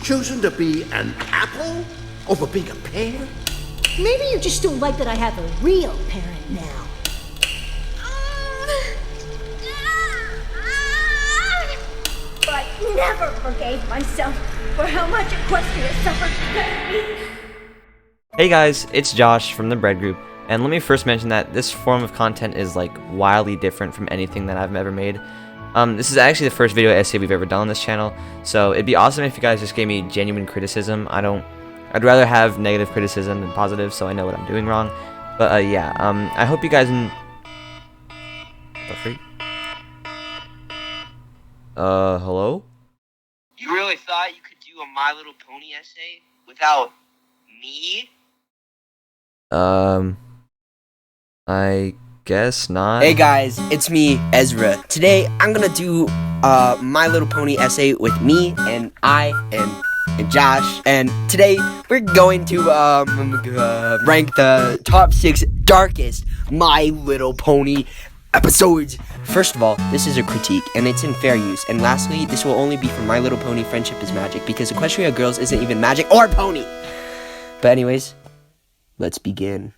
choosing to be an apple over being a pear? Maybe you just don't like that I have a real parent now. But I never forgave myself for how much Equestria suffered because of me. Hey guys, it's Josh from the Bread Group, and let me first mention that this form of content is like wildly different from anything that I've ever made. This is actually the first video essay we've ever done on this channel, so it'd be awesome if you guys just gave me genuine criticism. I'd rather have negative criticism than positive, so I know what I'm doing wrong. But I hope you guys hello? You really thought you could do a My Little Pony essay without me? I guess not. Hey guys, it's me, Ezra. Today, I'm gonna do My Little Pony essay with me and and Josh. And today, we're going to rank the top 6 darkest My Little Pony episodes. First of all, this is a critique, and it's in fair use. And lastly, this will only be for My Little Pony Friendship is Magic, because Equestria Girls isn't even magic or pony. But anyways, let's begin.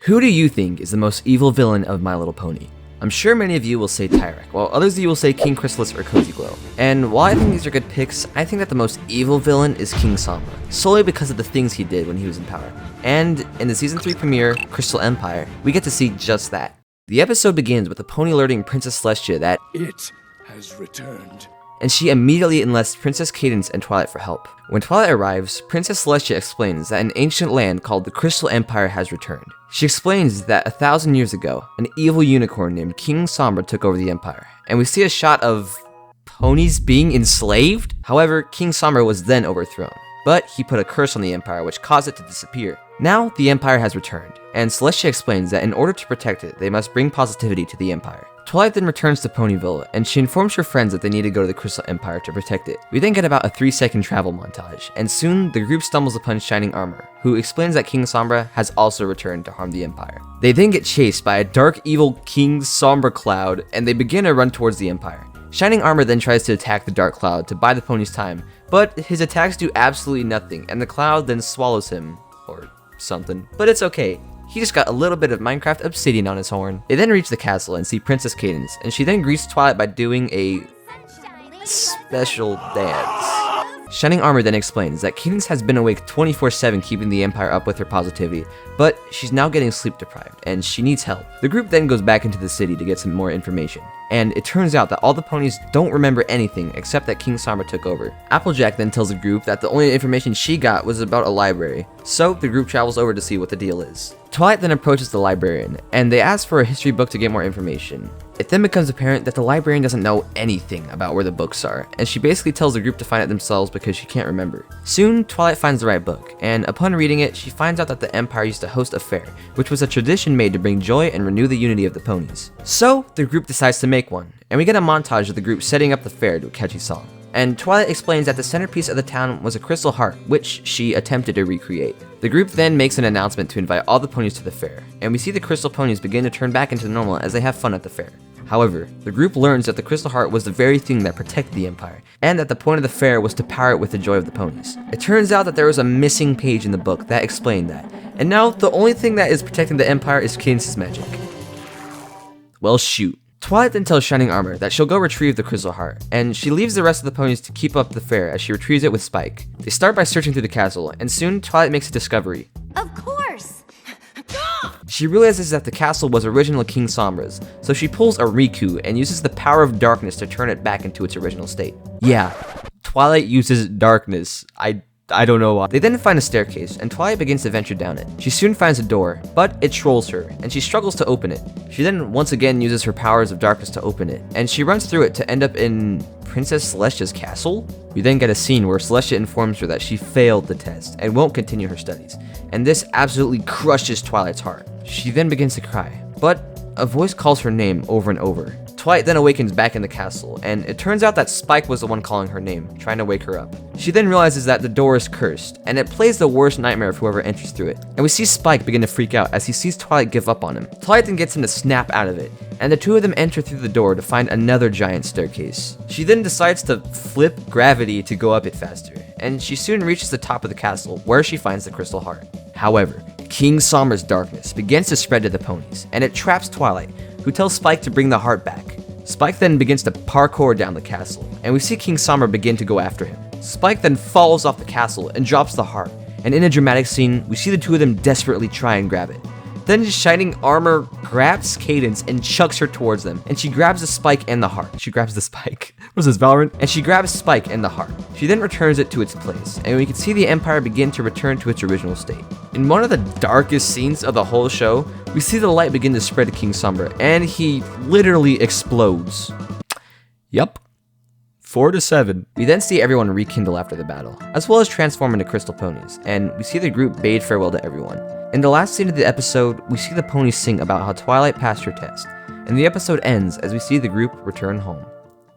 Who do you think is the most evil villain of My Little Pony? I'm sure many of you will say Tyrek, while others of you will say King Chrysalis or Cozy Glow. And while I think these are good picks, I think that the most evil villain is King Sombra, solely because of the things he did when he was in power. And in the Season 3 premiere, Crystal Empire, we get to see just that. The episode begins with the pony alerting Princess Celestia that it has returned. And she immediately enlists Princess Cadance and Twilight for help. When Twilight arrives, Princess Celestia explains that an ancient land called the Crystal Empire has returned. She explains that 1,000 years ago, an evil unicorn named King Sombra took over the empire, and we see a shot of ponies being enslaved? However, King Sombra was then overthrown, but he put a curse on the empire which caused it to disappear. Now, the empire has returned, and Celestia explains that in order to protect it, they must bring positivity to the empire. Twilight then returns to Ponyville, and she informs her friends that they need to go to the Crystal Empire to protect it. We then get about a 3-second travel montage, and soon the group stumbles upon Shining Armor, who explains that King Sombra has also returned to harm the empire. They then get chased by a dark evil King Sombra cloud, and they begin to run towards the empire. Shining Armor then tries to attack the dark cloud to buy the pony's time, but his attacks do absolutely nothing, and the cloud then swallows him, or something. But it's okay. He just got a little bit of Minecraft obsidian on his horn. They then reach the castle and see Princess Cadance, and she then greets Twilight by doing a special dance. Shining Armor then explains that Cadance has been awake 24/7 keeping the empire up with her positivity, but she's now getting sleep deprived, and she needs help. The group then goes back into the city to get some more information, and it turns out that all the ponies don't remember anything except that King Sombra took over. Applejack then tells the group that the only information she got was about a library, so the group travels over to see what the deal is. Twilight then approaches the librarian, and they ask for a history book to get more information. It then becomes apparent that the librarian doesn't know anything about where the books are, and she basically tells the group to find it themselves because she can't remember. Soon, Twilight finds the right book, and upon reading it, she finds out that the Empire used to host a fair, which was a tradition made to bring joy and renew the unity of the ponies. So, the group decides to make one, and we get a montage of the group setting up the fair to a catchy song. And Twilight explains that the centerpiece of the town was a crystal heart, which she attempted to recreate. The group then makes an announcement to invite all the ponies to the fair, and we see the crystal ponies begin to turn back into normal as they have fun at the fair. However, the group learns that the crystal heart was the very thing that protected the empire, and that the point of the fair was to power it with the joy of the ponies. It turns out that there was a missing page in the book that explained that, and now the only thing that is protecting the empire is Cadance's magic. Well, shoot. Twilight then tells Shining Armor that she'll go retrieve the crystal heart, and she leaves the rest of the ponies to keep up the fair as she retrieves it with Spike. They start by searching through the castle, and soon Twilight makes a discovery. Of course! She realizes that the castle was original King Sombra's, so she pulls a Riku and uses the power of darkness to turn it back into its original state. Yeah, Twilight uses darkness. I don't know why. They then find a staircase, and Twilight begins to venture down it. She soon finds a door, but it trolls her, and she struggles to open it. She then once again uses her powers of darkness to open it, and she runs through it to end up in Princess Celestia's castle? We then get a scene where Celestia informs her that she failed the test and won't continue her studies, and this absolutely crushes Twilight's heart. She then begins to cry, but a voice calls her name over and over. Twilight then awakens back in the castle, and it turns out that Spike was the one calling her name, trying to wake her up. She then realizes that the door is cursed, and it plays the worst nightmare of whoever enters through it. And we see Spike begin to freak out as he sees Twilight give up on him. Twilight then gets him to snap out of it, and the two of them enter through the door to find another giant staircase. She then decides to flip gravity to go up it faster, and she soon reaches the top of the castle, where she finds the crystal heart. However, King Somber's darkness begins to spread to the ponies, and it traps Twilight, who tells Spike to bring the heart back. Spike then begins to parkour down the castle, and we see King Somber begin to go after him. Spike then falls off the castle and drops the heart, and in a dramatic scene, we see the two of them desperately try and grab it. Then Shining Armor grabs Cadence and chucks her towards them, and she grabs the spike and the heart. She grabs the spike. What is this, Valorant? And she grabs Spike and the heart. She then returns it to its place, and we can see the Empire begin to return to its original state. In one of the darkest scenes of the whole show, we see the light begin to spread to King Somber, and he literally explodes. Yup. 4-7. We then see everyone rekindle after the battle, as well as transform into crystal ponies, and we see the group bade farewell to everyone. In the last scene of the episode, we see the ponies sing about how Twilight passed her test, and the episode ends as we see the group return home.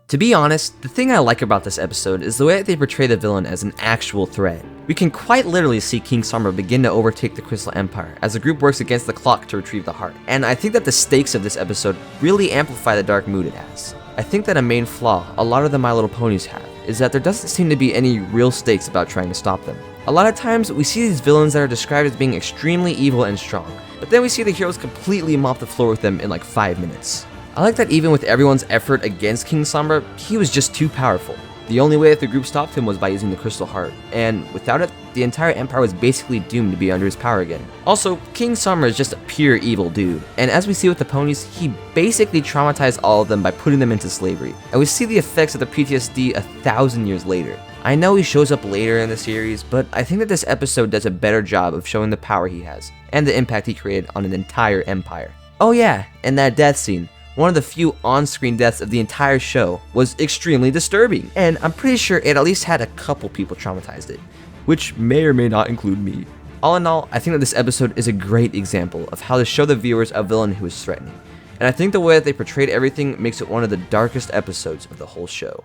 To be honest, the thing I like about this episode is the way that they portray the villain as an actual threat. We can quite literally see King Somber begin to overtake the Crystal Empire as the group works against the clock to retrieve the heart, and I think that the stakes of this episode really amplify the dark mood it has. I think that a main flaw a lot of the My Little Ponies have is that there doesn't seem to be any real stakes about trying to stop them. A lot of times, we see these villains that are described as being extremely evil and strong, but then we see the heroes completely mop the floor with them in like 5 minutes. I like that even with everyone's effort against King Somber, he was just too powerful. The only way that the group stopped him was by using the Crystal Heart, and without it, the entire Empire was basically doomed to be under his power again. Also, King Somber is just a pure evil dude, and as we see with the ponies, he basically traumatized all of them by putting them into slavery, and we see the effects of the PTSD 1,000 years later. I know he shows up later in the series, but I think that this episode does a better job of showing the power he has, and the impact he created on an entire empire. Oh yeah, and that death scene, one of the few on-screen deaths of the entire show, was extremely disturbing, and I'm pretty sure it at least had a couple people traumatized it, which may or may not include me. All in all, I think that this episode is a great example of how to show the viewers a villain who is threatening, and I think the way that they portrayed everything makes it one of the darkest episodes of the whole show.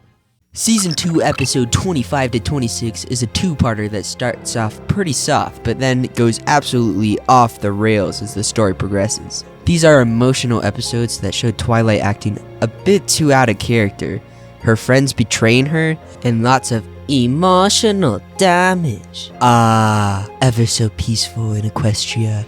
Season 2, episode 25 to 26 is a two-parter that starts off pretty soft, but then goes absolutely off the rails as the story progresses. These are emotional episodes that show Twilight acting a bit too out of character, her friends betraying her, and lots of emotional damage. Ever so peaceful in Equestria.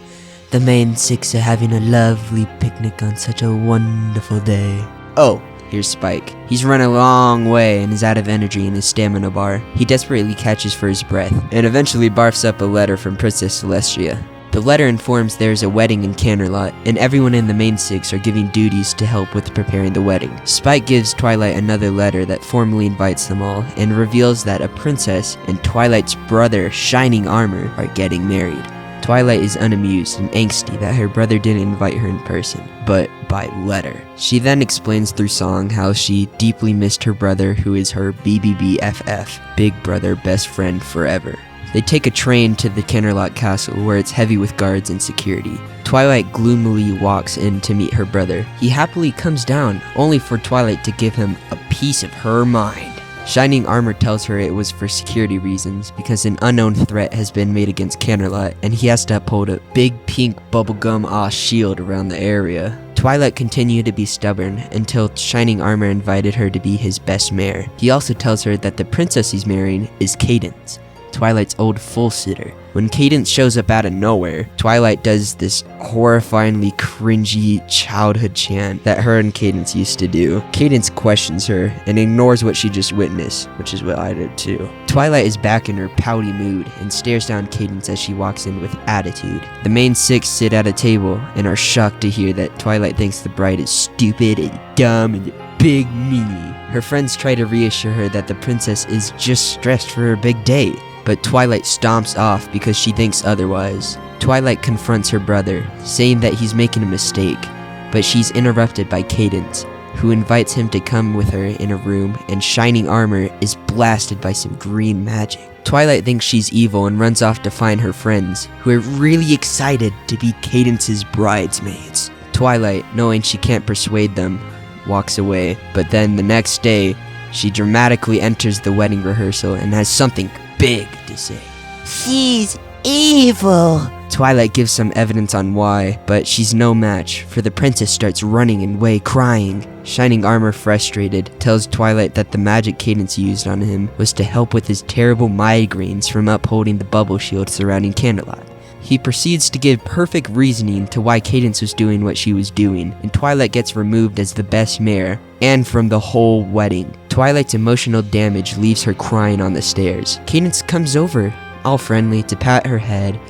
The main six are having a lovely picnic on such a wonderful day. Oh, here's Spike. He's run a long way and is out of energy in his stamina bar. He desperately catches for his breath, and eventually barfs up a letter from Princess Celestia. The letter informs there's a wedding in Canterlot, and everyone in the main six are giving duties to help with preparing the wedding. Spike gives Twilight another letter that formally invites them all, and reveals that a princess and Twilight's brother, Shining Armor, are getting married. Twilight is unamused and angsty that her brother didn't invite her in person, but by letter. She then explains through song how she deeply missed her brother, who is her BBBFF, big brother best friend forever. They take a train to the Canterlot Castle, where it's heavy with guards and security. Twilight gloomily walks in to meet her brother. He happily comes down, only for Twilight to give him a piece of her mind. Shining Armor tells her it was for security reasons, because an unknown threat has been made against Canterlot, and he has to uphold a big pink bubblegum shield around the area. Twilight continued to be stubborn until Shining Armor invited her to be his best mare. He also tells her that the princess he's marrying is Cadence, Twilight's old full-sitter. When Cadence shows up out of nowhere, Twilight does this horrifyingly cringy childhood chant that her and Cadence used to do. Cadence questions her and ignores what she just witnessed, which is what I did too. Twilight is back in her pouty mood and stares down Cadence as she walks in with attitude. The main six sit at a table and are shocked to hear that Twilight thinks the bride is stupid and dumb and a big meanie. Her friends try to reassure her that the princess is just stressed for her big day, but Twilight stomps off because she thinks otherwise. Twilight confronts her brother, saying that he's making a mistake, but she's interrupted by Cadence, who invites him to come with her in a room, and Shining Armor is blasted by some green magic. Twilight thinks she's evil and runs off to find her friends, who are really excited to be Cadence's bridesmaids. Twilight, knowing she can't persuade them, walks away. But then the next day, she dramatically enters the wedding rehearsal and has something big to say. She's evil. Twilight gives some evidence on why, but she's no match, for the princess starts running away crying. Shining Armor, frustrated, tells Twilight that the magic Cadence used on him was to help with his terrible migraines from upholding the bubble shield surrounding Canterlot. He proceeds to give perfect reasoning to why Cadence was doing what she was doing, and Twilight gets removed as the best mare, and from the whole wedding. Twilight's emotional damage leaves her crying on the stairs. Cadence comes over, all friendly, to pat her head,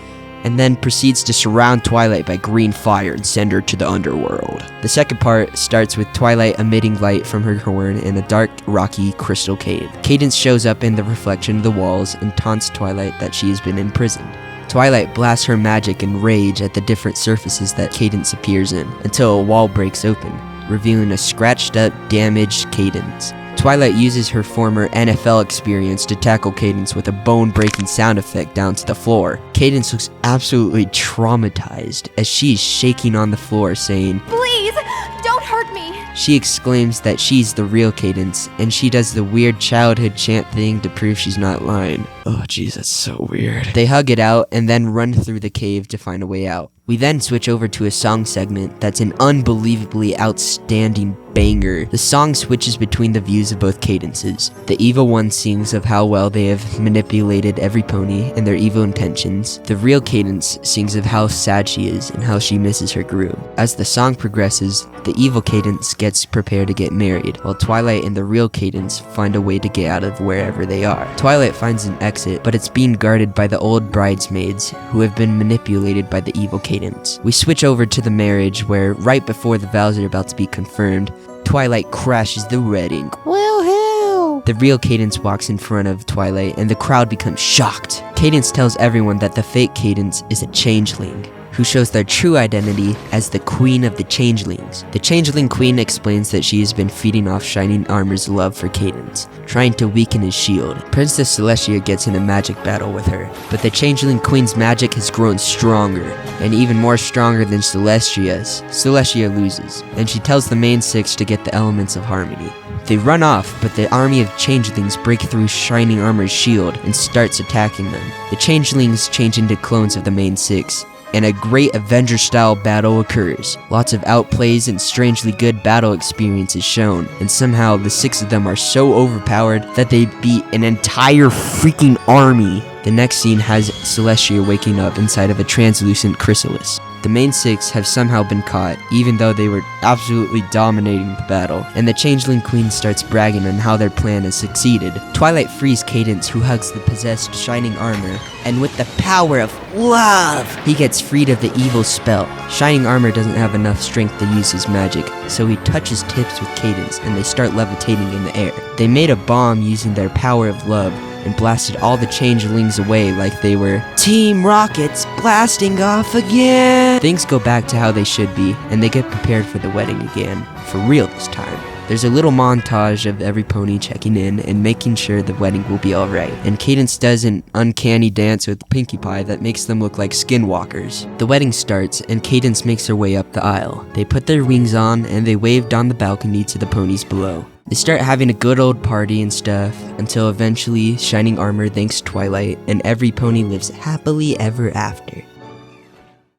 and then proceeds to surround Twilight by green fire and send her to the underworld. The second part starts with Twilight emitting light from her horn in a dark, rocky crystal cave. Cadence shows up in the reflection of the walls and taunts Twilight that she has been imprisoned. Twilight blasts her magic and rage at the different surfaces that Cadence appears in, until a wall breaks open, revealing a scratched up, damaged Cadence. Twilight uses her former NFL experience to tackle Cadence with a bone-breaking sound effect down to the floor. Cadence looks absolutely traumatized as she's shaking on the floor, saying, Please, don't hurt me. She exclaims that she's the real Cadence, and she does the weird childhood chant thing to prove she's not lying. Oh jeez, that's so weird. They hug it out and then run through the cave to find a way out. We then switch over to a song segment that's an unbelievably outstanding banger. The song switches between the views of both Cadences. The evil one sings of how well they have manipulated every pony and their evil intentions. The real Cadence sings of how sad she is and how she misses her groom. As the song progresses, the evil Cadence gets prepared to get married, while Twilight and the real Cadence find a way to get out of wherever they are. Twilight finds an exit, but it's being guarded by the old bridesmaids who have been manipulated by the evil Cadence. We switch over to the marriage where, right before the vows are about to be confirmed, Twilight crashes the wedding. Woohoo! The real Cadence walks in front of Twilight and the crowd becomes shocked. Cadence tells everyone that the fake Cadence is a changeling, who shows their true identity as the Queen of the Changelings. The Changeling Queen explains that she has been feeding off Shining Armor's love for Cadence, trying to weaken his shield. Princess Celestia gets in a magic battle with her, but the Changeling Queen's magic has grown stronger, and even more stronger than Celestia's. Celestia loses, and she tells the main six to get the elements of harmony. They run off, but the army of changelings break through Shining Armor's shield and starts attacking them. The changelings change into clones of the main six, and a great Avenger-style battle occurs. Lots of outplays and strangely good battle experience is shown, and somehow the six of them are so overpowered that they beat an entire freaking army. The next scene has Celestia waking up inside of a translucent chrysalis. The main six have somehow been caught, even though they were absolutely dominating the battle, and the Changeling Queen starts bragging on how their plan has succeeded. Twilight frees Cadence, who hugs the possessed Shining Armor, and with the power of love, he gets freed of the evil spell. Shining Armor doesn't have enough strength to use his magic, so he touches tips with Cadence, and they start levitating in the air. They made a bomb using their power of love, and blasted all the changelings away like they were Team Rockets blasting off again. Things go back to how they should be, and they get prepared for the wedding again, for real this time. There's a little montage of every pony checking in and making sure the wedding will be alright, and Cadence does an uncanny dance with Pinkie Pie that makes them look like skinwalkers. The wedding starts, and Cadence makes her way up the aisle. They put their wings on, and they wave down the balcony to the ponies below. They start having a good old party and stuff, until eventually Shining Armor thanks Twilight, and every pony lives happily ever after.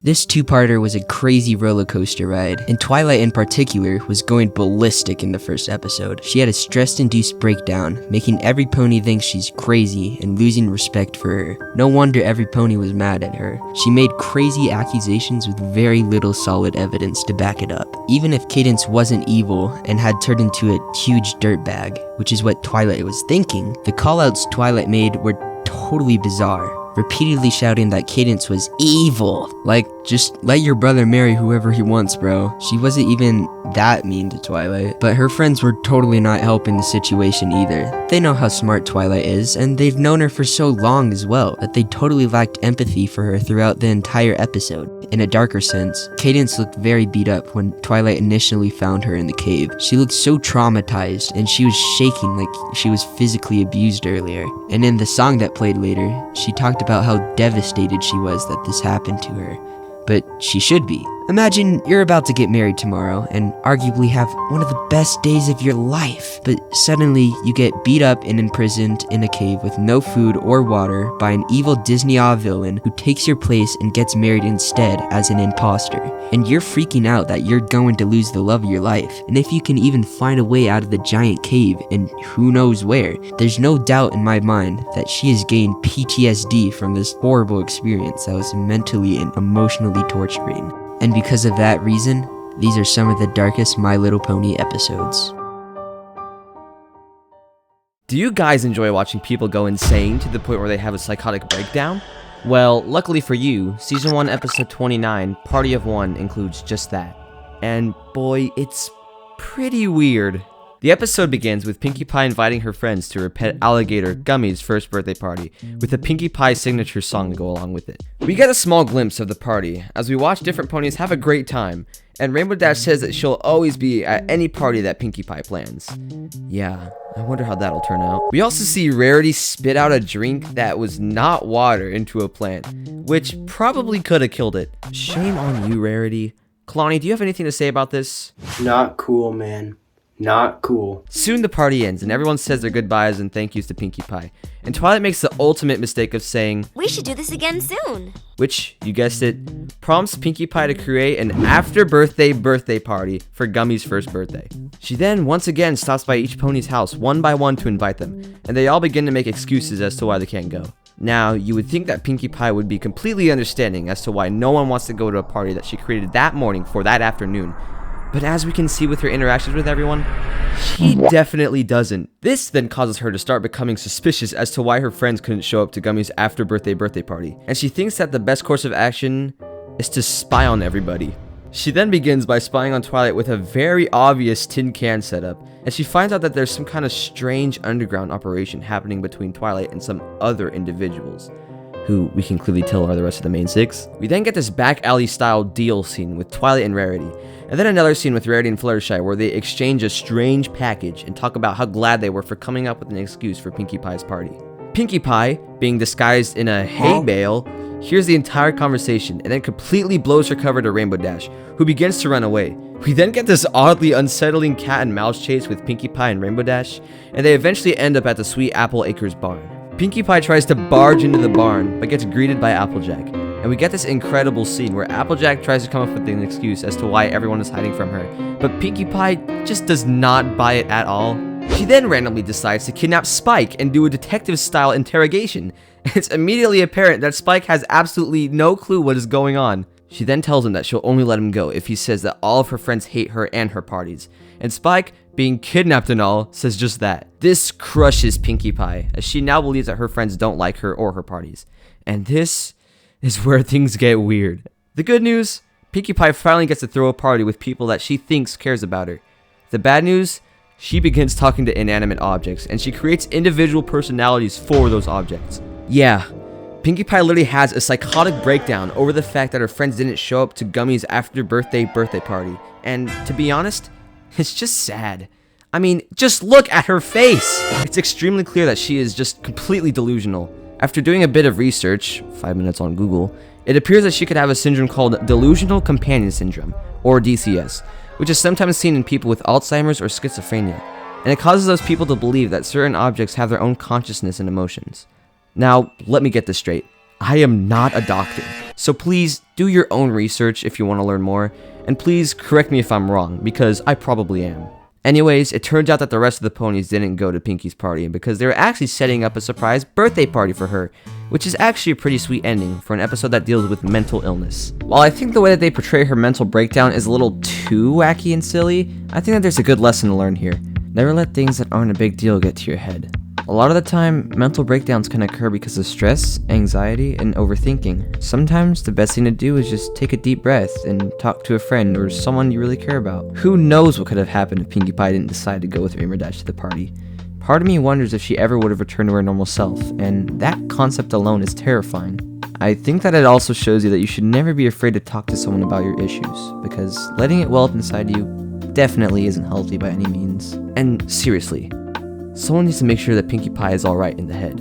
This two-parter was a crazy roller coaster ride, and Twilight in particular was going ballistic in the first episode. She had a stress-induced breakdown, making every pony think she's crazy and losing respect for her. No wonder every pony was mad at her. She made crazy accusations with very little solid evidence to back it up. Even if Cadence wasn't evil and had turned into a huge dirtbag, which is what Twilight was thinking, the callouts Twilight made were totally bizarre. Repeatedly shouting that Cadence was evil. Like, just let your brother marry whoever he wants, bro. She wasn't even that mean to Twilight, but her friends were totally not helping the situation either. They know how smart Twilight is, and they've known her for so long as well, that they totally lacked empathy for her throughout the entire episode. In a darker sense, Cadence looked very beat up when Twilight initially found her in the cave. She looked so traumatized, and she was shaking like she was physically abused earlier. And in the song that played later, she talked about how devastated she was that this happened to her. but she should be. Imagine you're about to get married tomorrow and arguably have one of the best days of your life, but suddenly you get beat up and imprisoned in a cave with no food or water by an evil Disney-awe villain who takes your place and gets married instead as an imposter. And you're freaking out that you're going to lose the love of your life, and if you can even find a way out of the giant cave and who knows where, there's no doubt in my mind that she has gained PTSD from this horrible experience that was mentally and emotionally torturing. And because of that reason, these are some of the darkest My Little Pony episodes. Do you guys enjoy watching people go insane to the point where they have a psychotic breakdown? Well, luckily for you, Season 1 Episode 29, Party of One, includes just that. And boy, it's pretty weird. The episode begins with Pinkie Pie inviting her friends to her pet alligator, Gummy's first birthday party, with a Pinkie Pie signature song to go along with it. We get a small glimpse of the party, as we watch different ponies have a great time, and Rainbow Dash says that she'll always be at any party that Pinkie Pie plans. Yeah, I wonder how that'll turn out. We also see Rarity spit out a drink that was not water into a plant, which probably could have killed it. Shame on you, Rarity. Kalani, do you have anything to say about this? Not cool, man. Not cool. Soon the party ends and everyone says their goodbyes and thank yous to Pinkie Pie. And Twilight makes the ultimate mistake of saying, "We should do this again soon." Which, you guessed it, prompts Pinkie Pie to create an birthday party for Gummy's first birthday. She then once again stops by each pony's house one by one to invite them, and they all begin to make excuses as to why they can't go. Now, you would think that Pinkie Pie would be completely understanding as to why no one wants to go to a party that she created that morning for that afternoon. But as we can see with her interactions with everyone, she definitely doesn't. This then causes her to start becoming suspicious as to why her friends couldn't show up to Gummy's birthday party. And she thinks that the best course of action is to spy on everybody. She then begins by spying on Twilight with a very obvious tin can setup, and she finds out that there's some kind of strange underground operation happening between Twilight and some other individuals, who we can clearly tell are the rest of the main six. We then get this back alley style deal scene with Twilight and Rarity, and then another scene with Rarity and Fluttershy where they exchange a strange package and talk about how glad they were for coming up with an excuse for Pinkie Pie's party. Pinkie Pie, being disguised in a hay bale, hears the entire conversation and then completely blows her cover to Rainbow Dash, who begins to run away. We then get this oddly unsettling cat and mouse chase with Pinkie Pie and Rainbow Dash, and they eventually end up at the Sweet Apple Acres barn. Pinkie Pie tries to barge into the barn, but gets greeted by Applejack. And we get this incredible scene where Applejack tries to come up with an excuse as to why everyone is hiding from her, but Pinkie Pie just does not buy it at all. She then randomly decides to kidnap Spike and do a detective-style interrogation. It's immediately apparent that Spike has absolutely no clue what is going on. She then tells him that she'll only let him go if he says that all of her friends hate her and her parties. And Spike, being kidnapped and all, says just that. This crushes Pinkie Pie, as she now believes that her friends don't like her or her parties. And this is where things get weird. The good news, Pinkie Pie finally gets to throw a party with people that she thinks cares about her. The bad news, she begins talking to inanimate objects, and she creates individual personalities for those objects. Yeah, Pinkie Pie literally has a psychotic breakdown over the fact that her friends didn't show up to Gummy's birthday party. And to be honest, it's just sad. I mean, just look at her face! It's extremely clear that she is just completely delusional. After doing a bit of research, 5 minutes on Google, it appears that she could have a syndrome called Delusional Companion Syndrome, or DCS, which is sometimes seen in people with Alzheimer's or schizophrenia, and it causes those people to believe that certain objects have their own consciousness and emotions. Now, let me get this straight. I am not a doctor, so please do your own research if you want to learn more, and please correct me if I'm wrong, because I probably am. Anyways, it turns out that the rest of the ponies didn't go to Pinkie's party because they were actually setting up a surprise birthday party for her, which is actually a pretty sweet ending for an episode that deals with mental illness. While I think the way that they portray her mental breakdown is a little too wacky and silly, I think that there's a good lesson to learn here. Never let things that aren't a big deal get to your head. A lot of the time, mental breakdowns can occur because of stress, anxiety, and overthinking. Sometimes the best thing to do is just take a deep breath and talk to a friend or someone you really care about. Who knows what could have happened if Pinkie Pie didn't decide to go with Rainbow Dash to the party. Part of me wonders if she ever would have returned to her normal self, and that concept alone is terrifying. I think that it also shows you that you should never be afraid to talk to someone about your issues, because letting it well up inside you definitely isn't healthy by any means. And seriously, someone needs to make sure that Pinkie Pie is alright in the head.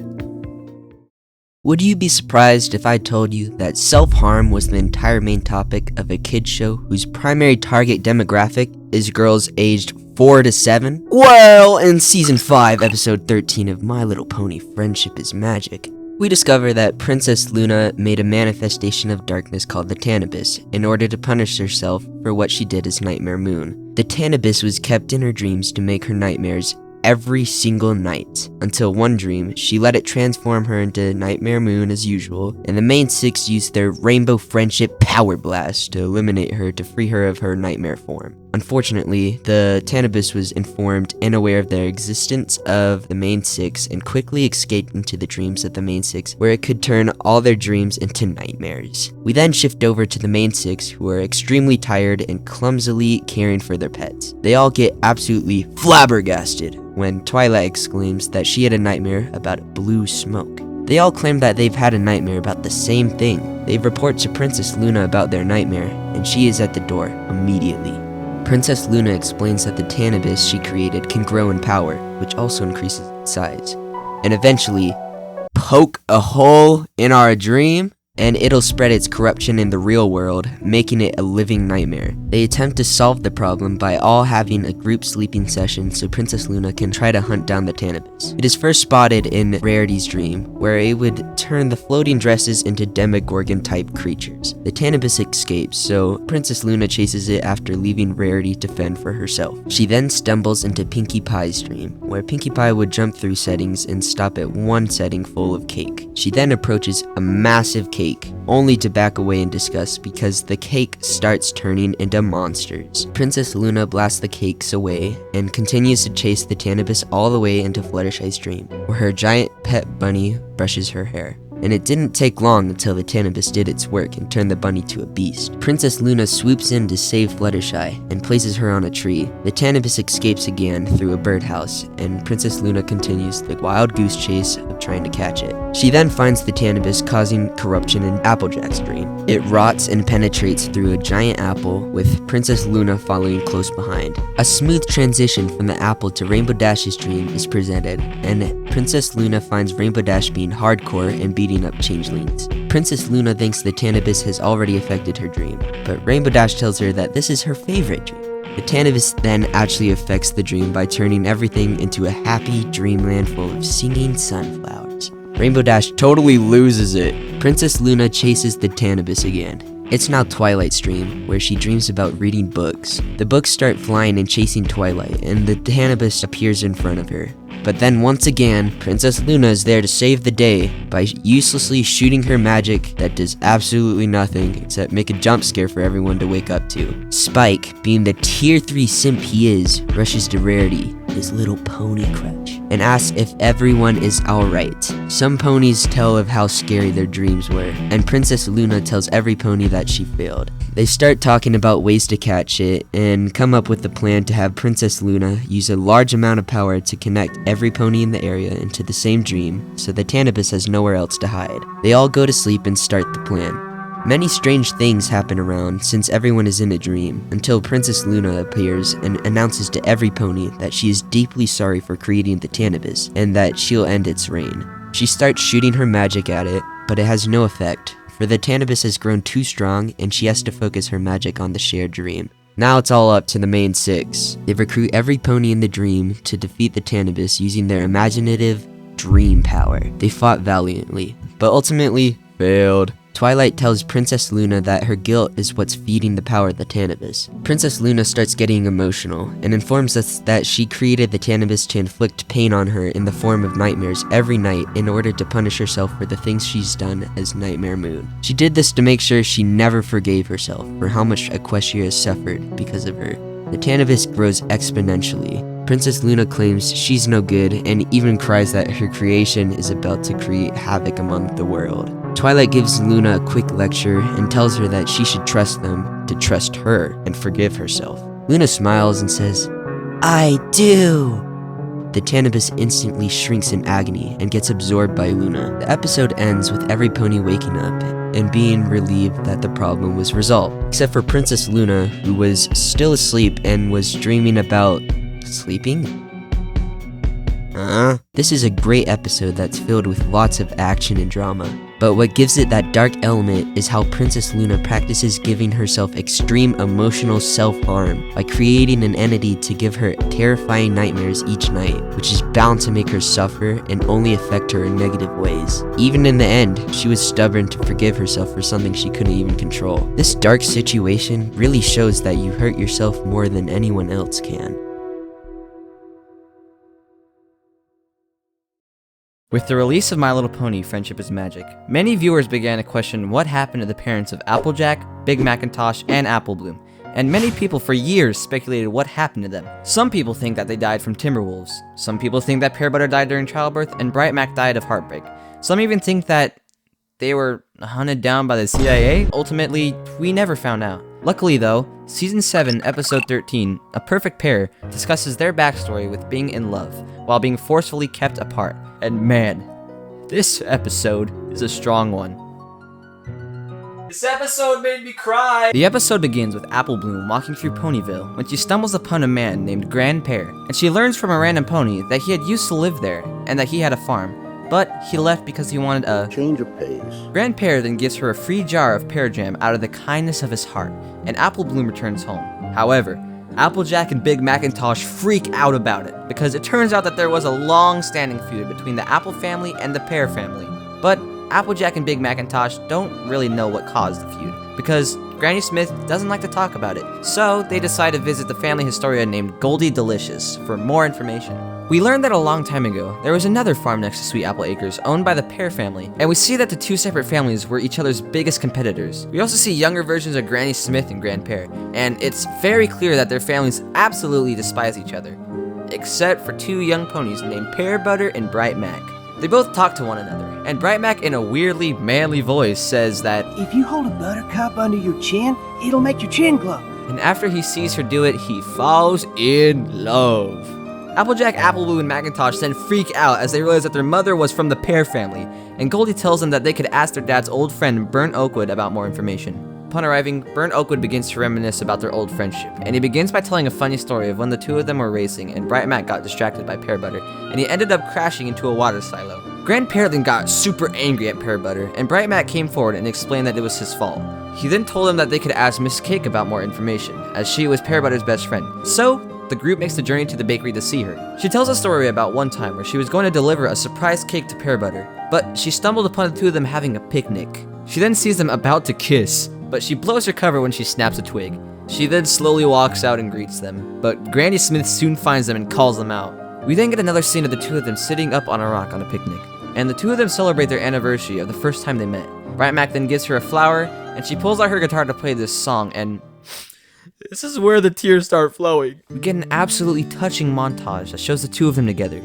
Would you be surprised if I told you that self-harm was the entire main topic of a kids show whose primary target demographic is girls aged 4 to 7? Well, in Season 5, Episode 13 of My Little Pony Friendship is Magic, we discover that Princess Luna made a manifestation of darkness called the Tanibus in order to punish herself for what she did as Nightmare Moon. The Tanibus was kept in her dreams to make her nightmares every single night, until one dream, she let it transform her into Nightmare Moon as usual, and the main 6 used their Rainbow Friendship Power Blast to eliminate her to free her of her nightmare form. Unfortunately, the Tanibus was informed and aware of their existence of the main 6 and quickly escaped into the dreams of the main 6, where it could turn all their dreams into nightmares. We then shift over to the main 6, who are extremely tired and clumsily caring for their pets. They all get absolutely flabbergasted when Twilight exclaims that she had a nightmare about blue smoke. They all claim that they've had a nightmare about the same thing. They report to Princess Luna about their nightmare, and she is at the door immediately. Princess Luna explains that the Tanibus she created can grow in power, which also increases its size, and eventually poke a hole in our dream, and it'll spread its corruption in the real world, making it a living nightmare. They attempt to solve the problem by all having a group sleeping session so Princess Luna can try to hunt down the Tanibus. It is first spotted in Rarity's dream, where it would turn the floating dresses into Demogorgon-type creatures. The Tanibus escapes, so Princess Luna chases it after leaving Rarity to fend for herself. She then stumbles into Pinkie Pie's dream, where Pinkie Pie would jump through settings and stop at one setting full of cake. She then approaches a massive cake, only to back away in disgust because the cake starts turning into monsters. Princess Luna blasts the cakes away and continues to chase the Tanibus all the way into Fluttershy's dream, where her giant pet bunny brushes her hair. And it didn't take long until the Tanibus did its work and turned the bunny to a beast. Princess Luna swoops in to save Fluttershy and places her on a tree. The Tanibus escapes again through a birdhouse, and Princess Luna continues the wild goose chase of trying to catch it. She then finds the Tanibus causing corruption in Applejack's dream. It rots and penetrates through a giant apple, with Princess Luna following close behind. A smooth transition from the apple to Rainbow Dash's dream is presented, and Princess Luna finds Rainbow Dash being hardcore and beating up changelings. Princess Luna thinks the Tanibus has already affected her dream, but Rainbow Dash tells her that this is her favorite dream. The Tanibus then actually affects the dream by turning everything into a happy dreamland full of singing sunflowers. Rainbow Dash totally loses it. Princess Luna chases the Tanibus again. It's now Twilight's dream, where she dreams about reading books. The books start flying and chasing Twilight, and the Tanibus appears in front of her. But then once again, Princess Luna is there to save the day by uselessly shooting her magic that does absolutely nothing except make a jump scare for everyone to wake up to. Spike, being the tier 3 simp he is, rushes to Rarity, his little pony crush, and asks if everyone is alright. Some ponies tell of how scary their dreams were, and Princess Luna tells every pony that she failed. They start talking about ways to catch it, and come up with the plan to have Princess Luna use a large amount of power to connect every pony in the area into the same dream, so the Tanibus has nowhere else to hide. They all go to sleep and start the plan. Many strange things happen around since everyone is in a dream, until Princess Luna appears and announces to every pony that she is deeply sorry for creating the Tanibus, and that she'll end its reign. She starts shooting her magic at it, but it has no effect, for the Tanibus has grown too strong and she has to focus her magic on the shared dream. Now it's all up to the main 6. They recruit every pony in the dream to defeat the Tanibus using their imaginative dream power. They fought valiantly, but ultimately failed. Twilight tells Princess Luna that her guilt is what's feeding the power of the Tanibus. Princess Luna starts getting emotional and informs us that she created the Tanibus to inflict pain on her in the form of nightmares every night in order to punish herself for the things she's done as Nightmare Moon. She did this to make sure she never forgave herself for how much Equestria has suffered because of her. The Tanibus grows exponentially. Princess Luna claims she's no good and even cries that her creation is about to create havoc among the world. Twilight gives Luna a quick lecture and tells her that she should trust them to trust her and forgive herself. Luna smiles and says, "I do." The Tanibus instantly shrinks in agony and gets absorbed by Luna. The episode ends with every pony waking up and being relieved that the problem was resolved, except for Princess Luna, who was still asleep and was dreaming about sleeping. This is a great episode that's filled with lots of action and drama. But what gives it that dark element is how Princess Luna practices giving herself extreme emotional self-harm by creating an entity to give her terrifying nightmares each night, which is bound to make her suffer and only affect her in negative ways. Even in the end, she was stubborn to forgive herself for something she couldn't even control. This dark situation really shows that you hurt yourself more than anyone else can. With the release of My Little Pony: Friendship is Magic, many viewers began to question what happened to the parents of Applejack, Big Macintosh, and Apple Bloom, and many people for years speculated what happened to them. Some people think that they died from timberwolves, some people think that Pear Butter died during childbirth, and Bright Mac died of heartbreak. Some even think that they were hunted down by the CIA. Ultimately, we never found out. Luckily though, Season 7, Episode 13, A Perfect Pair, discusses their backstory with being in love, while being forcefully kept apart. And man, this episode is a strong one. This episode made me cry! The episode begins with Apple Bloom walking through Ponyville when she stumbles upon a man named Grandpere, and she learns from a random pony that he had used to live there, and that he had a farm. But he left because he wanted a Change of pace. Grandpere then gives her a free jar of pear jam out of the kindness of his heart, and Apple Bloom returns home. However, Applejack and Big Macintosh freak out about it, because it turns out that there was a long-standing feud between the Apple family and the Pear family. But Applejack and Big Macintosh don't really know what caused the feud, because Granny Smith doesn't like to talk about it, so they decide to visit the family historian named Goldie Delicious for more information. We learned that a long time ago, there was another farm next to Sweet Apple Acres owned by the Pear family, and we see that the two separate families were each other's biggest competitors. We also see younger versions of Granny Smith and Grandpere, and it's very clear that their families absolutely despise each other, except for two young ponies named Pear Butter and Bright Mac. They both talk to one another, and Bright Mac in a weirdly manly voice says that if you hold a buttercup under your chin, it'll make your chin glow. And after he sees her do it, he falls in love. Applejack, Apple Bloom, and Macintosh then freak out as they realize that their mother was from the Pear family, and Goldie tells them that they could ask their dad's old friend Burnt Oakwood about more information. Upon arriving, Burnt Oakwood begins to reminisce about their old friendship, and he begins by telling a funny story of when the two of them were racing and Bright Mac got distracted by Pear Butter, and he ended up crashing into a water silo. Grandpere then got super angry at Pear Butter, and Bright Mac came forward and explained that it was his fault. He then told them that they could ask Miss Cake about more information, as she was Pear Butter's best friend. So, the group makes the journey to the bakery to see her. She tells a story about one time where she was going to deliver a surprise cake to Pear Butter, but she stumbled upon the two of them having a picnic. She then sees them about to kiss, but she blows her cover when she snaps a twig. She then slowly walks out and greets them, but Granny Smith soon finds them and calls them out. We then get another scene of the two of them sitting up on a rock on a picnic, and the two of them celebrate their anniversary of the first time they met. Bright Mac then gives her a flower, and she pulls out her guitar to play this song, and this is where the tears start flowing. We get an absolutely touching montage that shows the two of them together,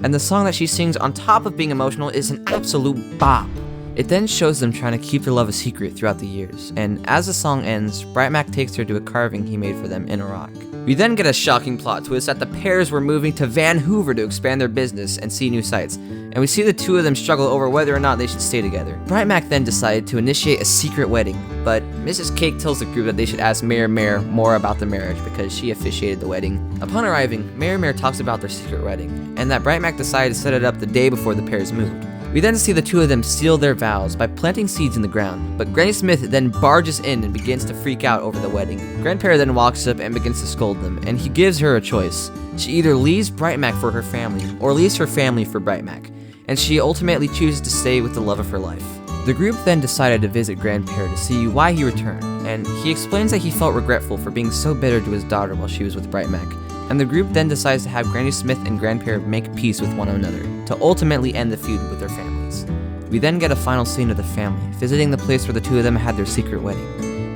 and the song that she sings on top of being emotional is an absolute bop. It then shows them trying to keep their love a secret throughout the years, and as the song ends, Bright Mac takes her to a carving he made for them in a rock. We then get a shocking plot twist that the Pears were moving to Vancouver to expand their business and see new sights, and we see the two of them struggle over whether or not they should stay together. Bright Mac then decided to initiate a secret wedding, but Mrs. Cake tells the group that they should ask Mayor Mare more about the marriage because she officiated the wedding. Upon arriving, Mayor Mare talks about their secret wedding, and that Bright Mac decided to set it up the day before the Pears moved. We then see the two of them seal their vows by planting seeds in the ground, but Granny Smith then barges in and begins to freak out over the wedding. Grandpere then walks up and begins to scold them, and he gives her a choice. She either leaves Bright Mac for her family, or leaves her family for Bright Mac, and she ultimately chooses to stay with the love of her life. The group then decided to visit Grandpere to see why he returned, and he explains that he felt regretful for being so bitter to his daughter while she was with Bright Mac. And the group then decides to have Granny Smith and Grandpere make peace with one another, to ultimately end the feud with their families. We then get a final scene of the family, visiting the place where the two of them had their secret wedding,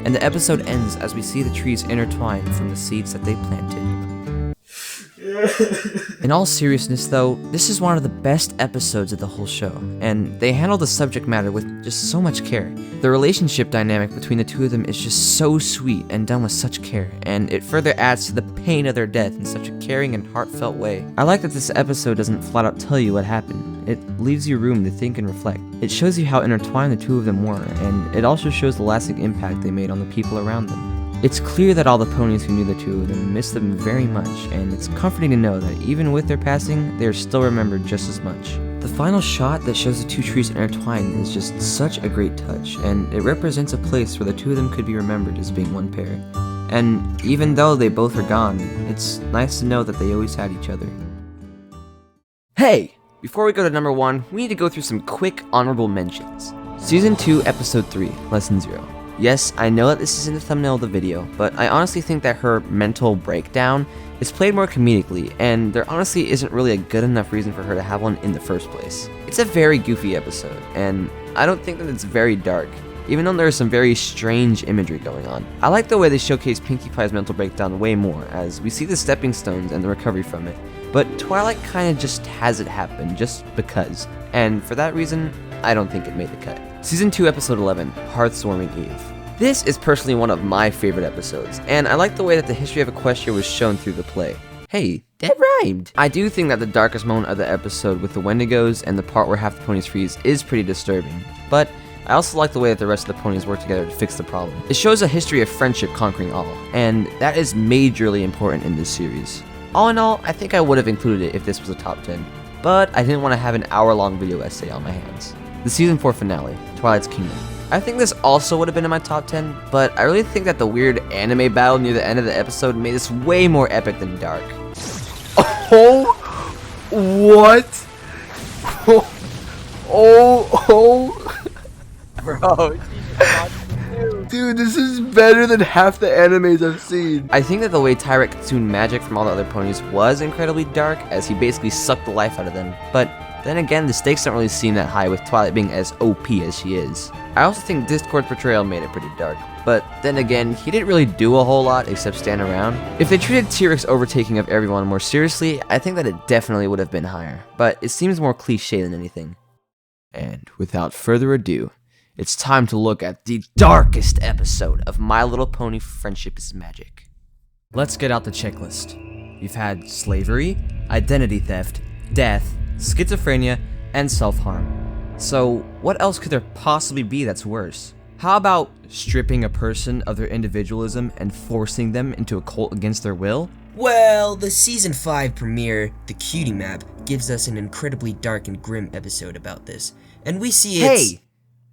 and the episode ends as we see the trees intertwine from the seeds that they planted. In all seriousness though, this is one of the best episodes of the whole show, and they handle the subject matter with just so much care. The relationship dynamic between the two of them is just so sweet and done with such care, and it further adds to the pain of their death in such a caring and heartfelt way. I like that this episode doesn't flat out tell you what happened. It leaves you room to think and reflect. It shows you how intertwined the two of them were, and it also shows the lasting impact they made on the people around them. It's clear that all the ponies who knew the two of them miss them very much, and it's comforting to know that even with their passing, they are still remembered just as much. The final shot that shows the two trees intertwined is just such a great touch, and it represents a place where the two of them could be remembered as being one pair. And even though they both are gone, it's nice to know that they always had each other. Hey! Before we go to number 1, we need to go through some quick honorable mentions. Season 2, Episode 3, Lesson 0. Yes, I know that this is in the thumbnail of the video, but I honestly think that her mental breakdown is played more comedically, and there honestly isn't really a good enough reason for her to have one in the first place. It's a very goofy episode, and I don't think that it's very dark, even though there's some very strange imagery going on. I like the way they showcase Pinkie Pie's mental breakdown way more, as we see the stepping stones and the recovery from it, but Twilight kinda just has it happen, just because, and for that reason, I don't think it made the cut. Season 2, Episode 11, Hearthwarming Eve. This is personally one of my favorite episodes, and I like the way that the history of Equestria was shown through the play. Hey, that rhymed! I do think that the darkest moment of the episode with the Wendigos and the part where half the ponies freeze is pretty disturbing, but I also like the way that the rest of the ponies work together to fix the problem. It shows a history of friendship conquering all, and that is majorly important in this series. All in all, I think I would have included it if this was a top 10, but I didn't want to have an hour-long video essay on my hands. The Season 4 finale, Twilight's Kingdom. I think this also would have been in my top 10, but I really think that the weird anime battle near the end of the episode made this way more epic than dark. Oh, what? Bro, dude, this is better than half the animes I've seen. I think that the way Tyrek consumed magic from all the other ponies was incredibly dark, as he basically sucked the life out of them, but then again, the stakes don't really seem that high with Twilight being as OP as she is. I also think Discord's portrayal made it pretty dark, but then again, he didn't really do a whole lot except stand around. If they treated Tyrek's overtaking of everyone more seriously, I think that it definitely would have been higher, but it seems more cliche than anything. And without further ado, it's time to look at the darkest episode of My Little Pony Friendship is Magic. Let's get out the checklist. We've had slavery, identity theft, death, schizophrenia, and self-harm. So what else could there possibly be that's worse? How about stripping a person of their individualism and forcing them into a cult against their will? Well, the Season 5 premiere, The Cutie Map, gives us an incredibly dark and grim episode about this. And we see it's... Hey!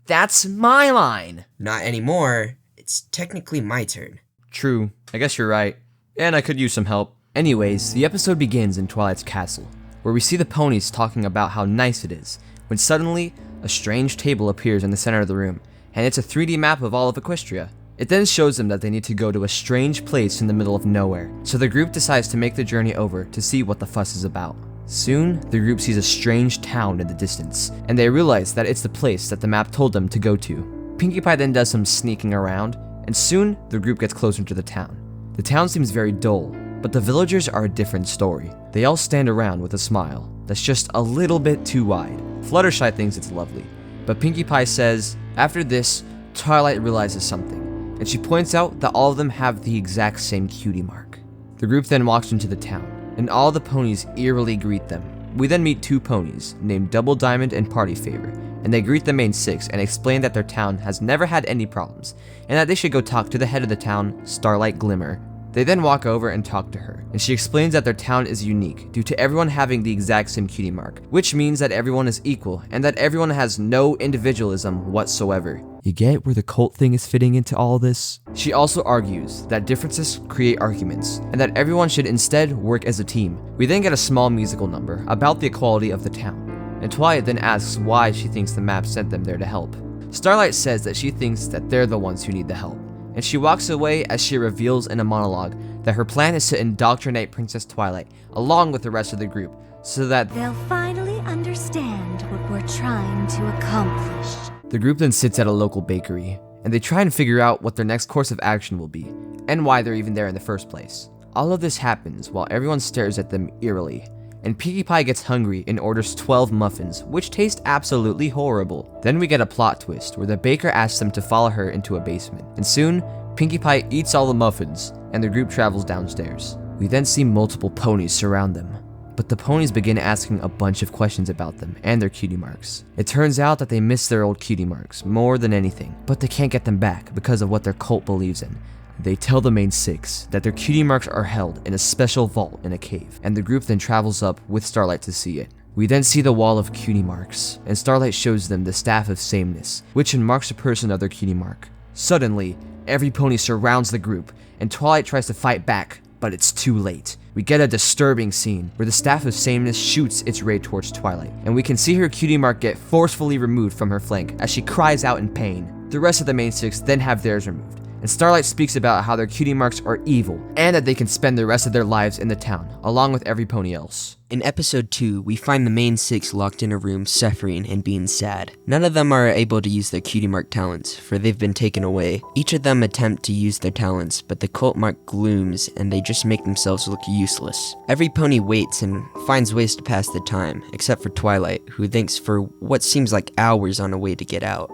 That's my line! Not anymore. It's technically my turn. True. I guess you're right. And I could use some help. Anyways, the episode begins in Twilight's castle, where we see the ponies talking about how nice it is, when suddenly, a strange table appears in the center of the room, and it's a 3D map of all of Equestria. It then shows them that they need to go to a strange place in the middle of nowhere, so the group decides to make the journey over to see what the fuss is about. Soon, the group sees a strange town in the distance, and they realize that it's the place that the map told them to go to. Pinkie Pie then does some sneaking around, and soon, the group gets closer to the town. The town seems very dull, but the villagers are a different story. They all stand around with a smile that's just a little bit too wide. Fluttershy thinks it's lovely, but Pinkie Pie says, after this, Twilight realizes something, and she points out that all of them have the exact same cutie mark. The group then walks into the town, and all the ponies eerily greet them. We then meet two ponies, named Double Diamond and Party Favor, and they greet the main six and explain that their town has never had any problems, and that they should go talk to the head of the town, Starlight Glimmer. They then walk over and talk to her, and she explains that their town is unique due to everyone having the exact same cutie mark, which means that everyone is equal and that everyone has no individualism whatsoever. You get where the cult thing is fitting into all this? She also argues that differences create arguments, and that everyone should instead work as a team. We then get a small musical number about the equality of the town, and Twilight then asks why she thinks the map sent them there to help. Starlight says that she thinks that they're the ones who need the help, and she walks away as she reveals in a monologue that her plan is to indoctrinate Princess Twilight along with the rest of the group, so that they'll finally understand what we're trying to accomplish. The group then sits at a local bakery, and they try and figure out what their next course of action will be, and why they're even there in the first place. All of this happens while everyone stares at them eerily, and Pinkie Pie gets hungry and orders 12 muffins, which taste absolutely horrible. Then we get a plot twist where the baker asks them to follow her into a basement, and soon, Pinkie Pie eats all the muffins, and the group travels downstairs. We then see multiple ponies surround them, but the ponies begin asking a bunch of questions about them and their cutie marks. It turns out that they miss their old cutie marks more than anything, but they can't get them back because of what their cult believes in, They tell the main six that their cutie marks are held in a special vault in a cave, and the group then travels up with Starlight to see it. We then see the wall of cutie marks, and Starlight shows them the staff of sameness, which marks a person of their cutie mark. Suddenly, every pony surrounds the group, and Twilight tries to fight back, but it's too late. We get a disturbing scene where the staff of sameness shoots its ray towards Twilight, and we can see her cutie mark get forcefully removed from her flank as she cries out in pain. The rest of the main six then have theirs removed, and Starlight speaks about how their cutie marks are evil, and that they can spend the rest of their lives in the town, along with every pony else. In episode 2, we find the main six locked in a room suffering and being sad. None of them are able to use their cutie mark talents, for they've been taken away. Each of them attempt to use their talents, but the cult mark glooms and they just make themselves look useless. Every pony waits and finds ways to pass the time, except for Twilight, who thinks for what seems like hours on a way to get out.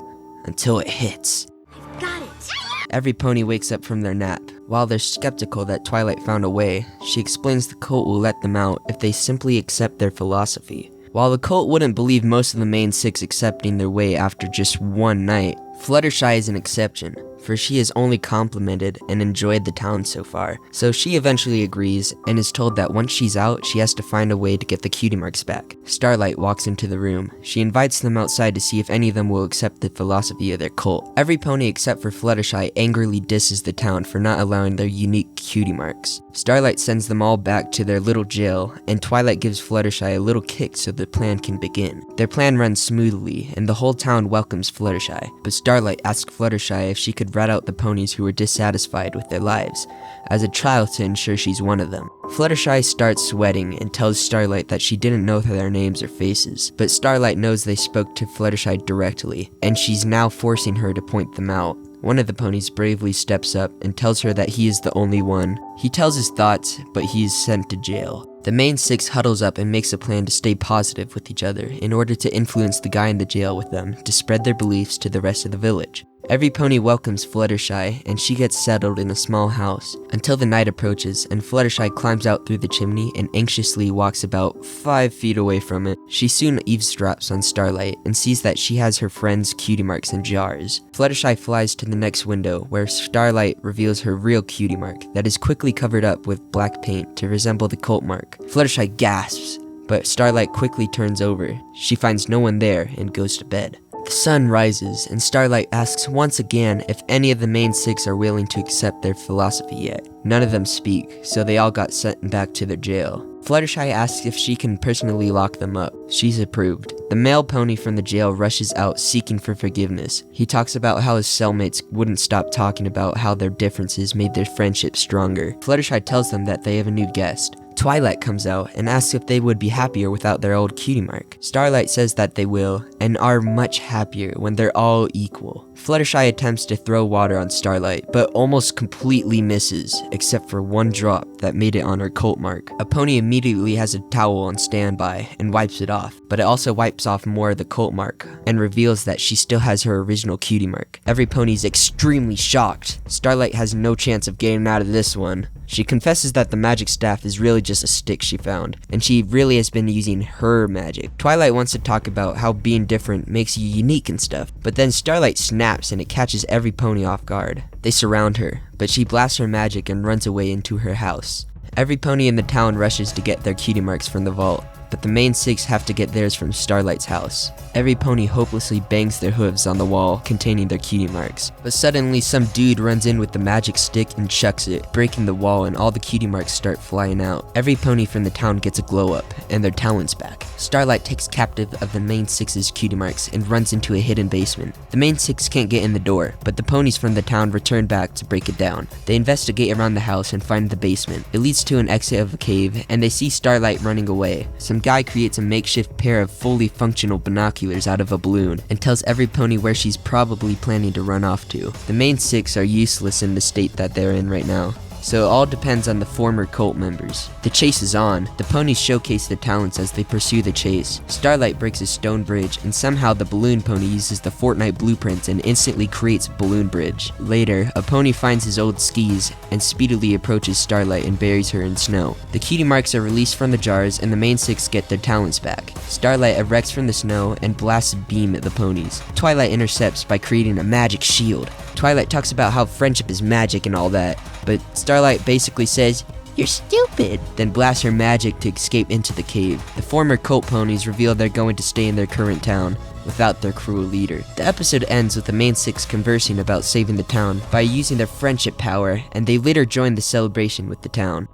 Until it hits. Got it. Every pony wakes up from their nap. While they're skeptical that Twilight found a way, she explains the cult will let them out if they simply accept their philosophy. While the cult wouldn't believe most of the main six accepting their way after just one night, Fluttershy is an exception, for she has only complimented and enjoyed the town so far, so she eventually agrees and is told that once she's out, she has to find a way to get the cutie marks back. Starlight walks into the room. She invites them outside to see if any of them will accept the philosophy of their cult. Every pony except for Fluttershy angrily disses the town for not allowing their unique cutie marks. Starlight sends them all back to their little jail, and Twilight gives Fluttershy a little kick so the plan can begin. Their plan runs smoothly, and the whole town welcomes Fluttershy, but Starlight asks Fluttershy if she could rat out the ponies who were dissatisfied with their lives, as a trial to ensure she's one of them. Fluttershy starts sweating and tells Starlight that she didn't know their names or faces, but Starlight knows they spoke to Fluttershy directly, and she's now forcing her to point them out. One of the ponies bravely steps up and tells her that he is the only one. He tells his thoughts, but he is sent to jail. The main six huddles up and makes a plan to stay positive with each other in order to influence the guy in the jail with them to spread their beliefs to the rest of the village. Every pony welcomes Fluttershy, and she gets settled in a small house until the night approaches and Fluttershy climbs out through the chimney and anxiously walks about 5 feet away from it. She soon eavesdrops on Starlight and sees that she has her friend's cutie marks in jars. Fluttershy flies to the next window where Starlight reveals her real cutie mark that is quickly covered up with black paint to resemble the cult mark. Fluttershy gasps, but Starlight quickly turns over. She finds no one there and goes to bed. The sun rises, and Starlight asks once again if any of the main six are willing to accept their philosophy yet. None of them speak, so they all got sent back to their jail. Fluttershy asks if she can personally lock them up. She's approved. The male pony from the jail rushes out seeking for forgiveness. He talks about how his cellmates wouldn't stop talking about how their differences made their friendship stronger. Fluttershy tells them that they have a new guest. Twilight comes out and asks if they would be happier without their old cutie mark. Starlight says that they will, and are much happier when they're all equal. Fluttershy attempts to throw water on Starlight, but almost completely misses, except for one drop that made it on her cult mark. A pony immediately has a towel on standby and wipes it off, but it also wipes off more of the cult mark, and reveals that she still has her original cutie mark. Every pony's extremely shocked. Starlight has no chance of getting out of this one. She confesses that the magic staff is really just a stick she found, and she really has been using her magic. Twilight wants to talk about how being different makes you unique and stuff, but then Starlight snaps and it catches every pony off guard. They surround her, but she blasts her magic and runs away into her house. Every pony in the town rushes to get their cutie marks from the vault, but the main six have to get theirs from Starlight's house. Every pony hopelessly bangs their hooves on the wall containing their cutie marks, but suddenly some dude runs in with the magic stick and chucks it, breaking the wall, and all the cutie marks start flying out. Every pony from the town gets a glow up, and their talents back. Starlight takes captive of the main six's cutie marks and runs into a hidden basement. The main six can't get in the door, but the ponies from the town return back to break it down. They investigate around the house and find the basement. It leads to an exit of a cave, and they see Starlight running away. Some guy creates a makeshift pair of fully functional binoculars out of a balloon and tells every pony where she's probably planning to run off to. The main six are useless in the state that they're in right now. so it all depends on the former cult members. The chase is on. The ponies showcase their talents as they pursue the chase. Starlight breaks a stone bridge, and somehow the balloon pony uses the Fortnite blueprints and instantly creates a balloon bridge. Later, a pony finds his old skis and speedily approaches Starlight and buries her in snow. The cutie marks are released from the jars, and the main six get their talents back. Starlight erects from the snow and blasts a beam at the ponies. Twilight intercepts by creating a magic shield. Twilight talks about how friendship is magic and all that, but Starlight basically says, "You're stupid," then blasts her magic to escape into the cave. The former cult ponies reveal they're going to stay in their current town without their cruel leader. The episode ends with the main six conversing about saving the town by using their friendship power, and they later join the celebration with the town.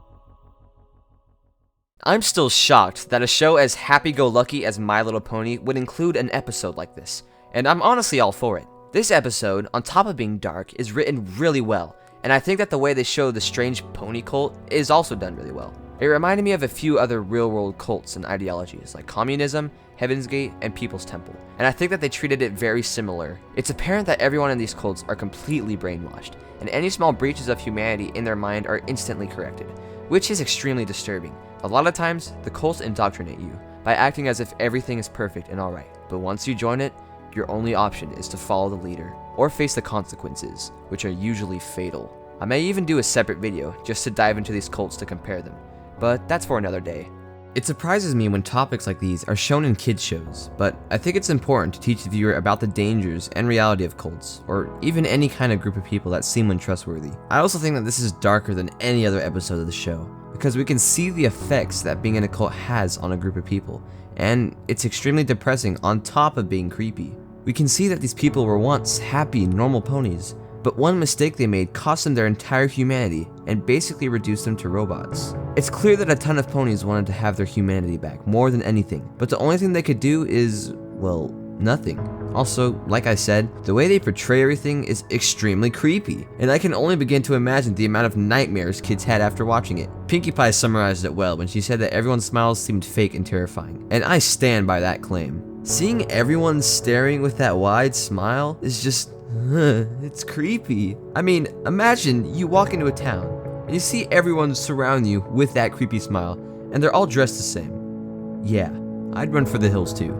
I'm still shocked that a show as happy-go-lucky as My Little Pony would include an episode like this, and I'm honestly all for it. This episode, on top of being dark, is written really well, and I think that the way they show the strange pony cult is also done really well. It reminded me of a few other real-world cults and ideologies like communism, Heaven's Gate, and People's Temple, and I think that they treated it very similar. It's apparent that everyone in these cults are completely brainwashed, and any small breaches of humanity in their mind are instantly corrected, which is extremely disturbing. A lot of times, the cults indoctrinate you by acting as if everything is perfect and alright, but once you join it, your only option is to follow the leader, or face the consequences, which are usually fatal. I may even do a separate video just to dive into these cults to compare them, but that's for another day. It surprises me when topics like these are shown in kids shows, but I think it's important to teach the viewer about the dangers and reality of cults, or even any kind of group of people that seem untrustworthy. I also think that this is darker than any other episode of the show, because we can see the effects that being in a cult has on a group of people, and it's extremely depressing on top of being creepy. We can see that these people were once happy, normal ponies, but one mistake they made cost them their entire humanity and basically reduced them to robots. It's clear that a ton of ponies wanted to have their humanity back more than anything, but the only thing they could do is, well, nothing. Also, like I said, the way they portray everything is extremely creepy, and I can only begin to imagine the amount of nightmares kids had after watching it. Pinkie Pie summarized it well when she said that everyone's smiles seemed fake and terrifying, and I stand by that claim. Seeing everyone staring with that wide smile is just, it's creepy. I mean, imagine you walk into a town, and you see everyone surround you with that creepy smile, and they're all dressed the same. Yeah, I'd run for the hills too.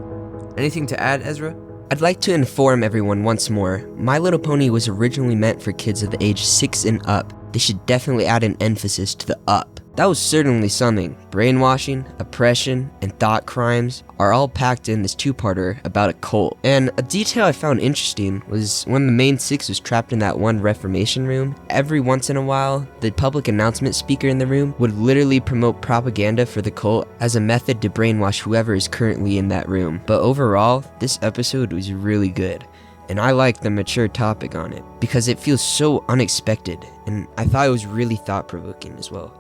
Anything to add, Ezra? I'd like to inform everyone once more, My Little Pony was originally meant for kids of the age 6 and up. They should definitely add an emphasis to the up. That was certainly something. Brainwashing, oppression, and thought crimes are all packed in this two-parter about a cult. And a detail I found interesting was when the main six was trapped in that one reformation room, every once in a while, the public announcement speaker in the room would literally promote propaganda for the cult as a method to brainwash whoever is currently in that room. But overall, this episode was really good. And I like the mature topic on it because it feels so unexpected, and I thought it was really thought-provoking as well.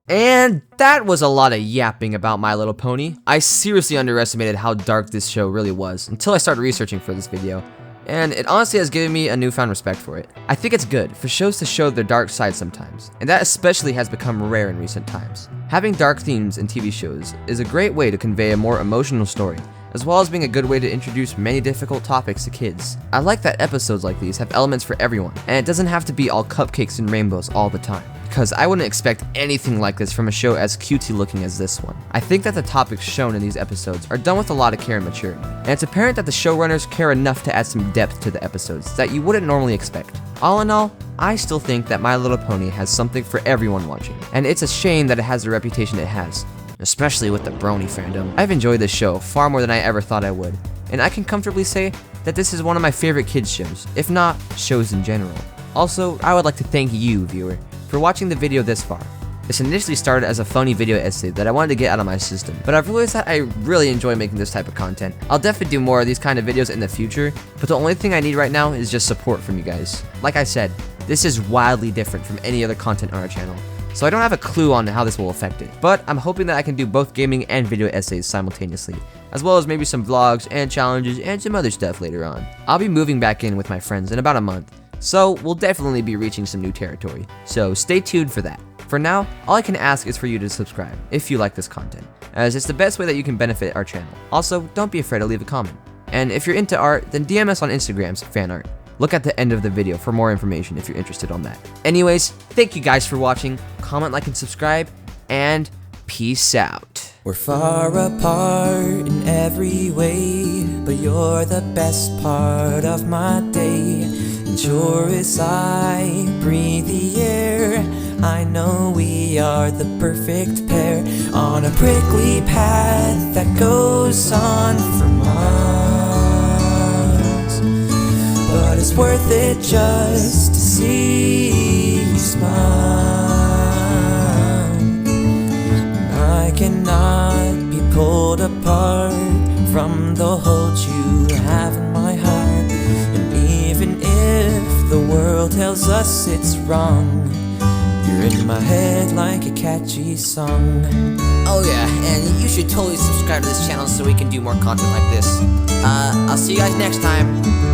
And that was a lot of yapping about My Little Pony. I seriously underestimated how dark this show really was until I started researching for this video, and it honestly has given me a newfound respect for it. I think it's good for shows to show their dark side sometimes, and that especially has become rare in recent times. Having dark themes in TV shows is a great way to convey a more emotional story, as well as being a good way to introduce many difficult topics to kids. I like that episodes like these have elements for everyone, and it doesn't have to be all cupcakes and rainbows all the time, because I wouldn't expect anything like this from a show as cutesy looking as this one. I think that the topics shown in these episodes are done with a lot of care and maturity, and it's apparent that the showrunners care enough to add some depth to the episodes that you wouldn't normally expect. All in all, I still think that My Little Pony has something for everyone watching, and it's a shame that it has the reputation it has, especially with the brony fandom. I've enjoyed this show far more than I ever thought I would, and I can comfortably say that this is one of my favorite kids shows, if not shows in general. Also, I would like to thank you, viewer, for watching the video this far. This initially started as a funny video essay that I wanted to get out of my system, but I've realized that I really enjoy making this type of content. I'll definitely do more of these kind of videos in the future, but the only thing I need right now is just support from you guys. Like I said, this is wildly different from any other content on our channel, so I don't have a clue on how this will affect it, but I'm hoping that I can do both gaming and video essays simultaneously, as well as maybe some vlogs and challenges and some other stuff later on. I'll be moving back in with my friends in about a month, so we'll definitely be reaching some new territory, so stay tuned for that. For now, all I can ask is for you to subscribe if you like this content, as it's the best way that you can benefit our channel. Also, don't be afraid to leave a comment. And if you're into art, then DM us on Instagram's fanart. Look at the end of the video for more information if you're interested on that. Anyways, thank you guys for watching. Comment, like, and subscribe, and peace out. We're far apart in every way, but you're the best part of my day. And sure as I breathe the air, I know we are the perfect pair on a prickly path that goes on for miles. But it's worth it just to see you smile. I cannot be pulled apart from the hold you have in my heart. And even if the world tells us it's wrong, you're in my head like a catchy song. Oh yeah, and you should totally subscribe to this channel so we can do more content like this. I'll see you guys next time.